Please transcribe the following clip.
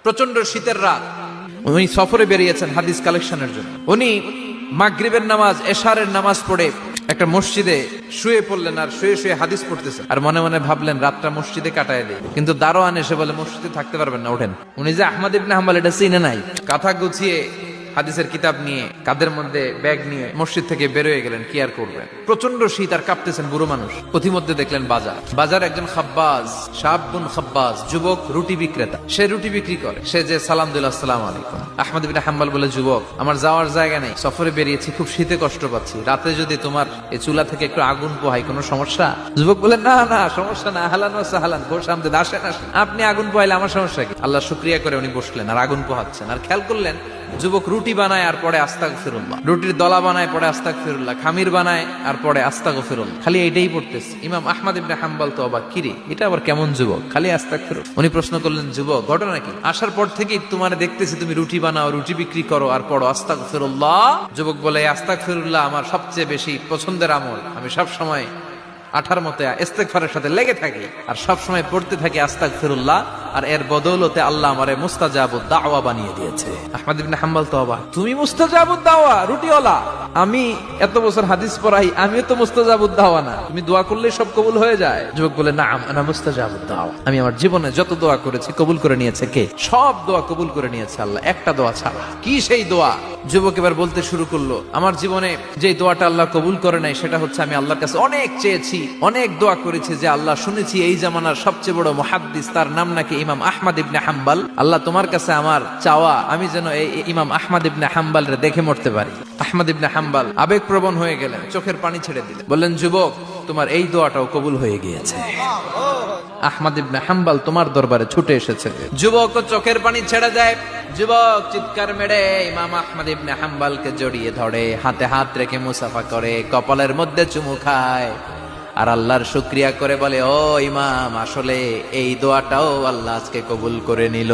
প্রচন্ড শীতের রাত, উনি সফরে বেরিয়েছেন হাদিস কালেকশনের জন্য। উনি মাগরিবের নামাজ, এশারের নামাজ পড়ে একটা মসজিদে শুয়ে পড়লেন, আর শুয়ে শুয়ে হাদিস পড়তেছেন, আর মনে মনে ভাবলেন রাতটা মসজিদে কাটায় দেয়। কিন্তু দারোয়ান এসে বলে মসজিদে থাকতে পারবেন না, ওঠেন। উনি যে আহমদ ইবনে হাম্বল এটা চিনে নাই, কাঁথা গুছিয়ে হাদিসের কিতাব নিয়ে কাঁধের মধ্যে ব্যাগ নিয়ে মসজিদ থেকে বের হয়ে গেলেন। কি আর করবেন, প্রচন্ড শীত, আর কাঁপতেছেন বুড়ো মানুষ। পথিমধ্যে দেখলেন বাজার একজন খাব্বাজ, শাবুন খাব্বাজ, যুবক রুটি বিক্রেতা। সে রুটি বিক্রি করে। সে যে সালাম দিল, আসসালামু আলাইকুম। আহমদ ইবনে হাম্বল বলে, যুবক, আমার যাওয়ার জায়গা নেই, সফরে বেরিয়েছি, খুব শীতে কষ্ট পাচ্ছি, রাতে যদি তোমার এই চুলা থেকে একটু আগুন পোহাই কোনো সমস্যা? যুবক বলে, না না, সমস্যা না, আহলান ওয়া সাহলান, বসে আমদে আসেন আসেন, আপনি আগুন পোহাইলে আমার সমস্যা কি? আল্লাহ শুকরিয়া করে উনি বসলেন আর আগুন পোহাচ্ছেন। আর খেয়াল করলেন যুবক রুটি বানায় আর পরে আস্তাগফিরুল্লাহ, রুটির দলা বানায় পরে আস্তাগফিরুল্লাহ, খামির বানায় আর পরে আস্তাগফিরুল্লাহ, খালি এইটাই পড়তেছে। ইমাম আহমদ ইবনে হাম্বল তো অবাক, কিরে এটা আবার কেমন যুবক, খালি আস্তাগফিরুল্লাহ। উনি প্রশ্ন করলেন, যুবক, ঘটনা কি? আসার পর থেকেই তোমার দেখতেছি তুমি রুটি বানাও, রুটি বিক্রি করো আর পড়ো আস্তাগফিরুল্লাহ। যুবক বলে, আস্তাগফিরুল্লাহ আমার সবচেয়ে বেশি পছন্দের আমল, আমি সব সময় আঠার মতে ইস্তেগফারের সাথে লেগে থাকি আর সব সময় পড়তে থাকি আস্তাগফিরুল্লাহ, আর এর বদৌলতে আল্লাহ আমারে মুস্তাজাবুদ দাওয়া বানিয়ে দিয়েছে। আহমদ ইবনে হাম্বল তো অবাক, তুমি মুস্তাজাবুদ দাওয়া, রুটিওয়ালা? আমি এত বছর হাদিস পড়াই, আমিও তো মুস্তাজাবুদ দাওয়া না, তুমি দোয়া করলেই সব কবুল হয়ে যায়? যুবক বলে, না, আনা মুস্তাজাবুদ দাওয়া, আমি আমার জীবনে যত দোয়া করেছি কবুল করে নিয়েছে কে? সব দোয়া কবুল করে নিয়েছে আল্লাহ, একটা দোয়া ছাড়া। কি সেই দোয়া? যুবক এবার বলতে শুরু করলো, আমার জীবনে যে দোয়াটা আল্লাহ কবুল করে নাই সেটা হচ্ছে আমি আল্লাহর কাছে অনেক চেয়েছি, অনেক দোয়া করেছি, যে আল্লাহ শুনেছি এই জামানার সবচেয়ে বড় মুহাদ্দিস, তার নাম নাকি ইমাম আহমদ ইবনে হাম্বল। আল্লাহ তোমার কাছে আমার চাওয়া, আমি যেন এই ইমাম আহমদ ইবনে হাম্বলরে দেখে মরতে পারি। আহমদ ইবনে হাম্বল আবেগপ্রবণ হয়ে গেলেন, চোখের পানি ছেড়ে দিলেন, বললেন, যুবক, তোমার এই দোয়াটাও কবুল হয়ে গিয়েছে। আহমদ ইবনে হাম্বল তোমার দরবারে ছুটে এসেছে। যুবক চোখের পানি ছেড়ে দেয়। যুবক চিৎকার মেরে ইমাম আহমদ ইবনে হাম্বলকে জড়িয়ে ধরে, হাতে হাত রেখে মুসাফা করে, কপালের মধ্যে চুমু খায়, আর আল্লাহর শুকরিয়া করে বলে, ও ইমাম, আসলে এই দোয়াটাও আল্লাহ আজকে কবুল করে নিল।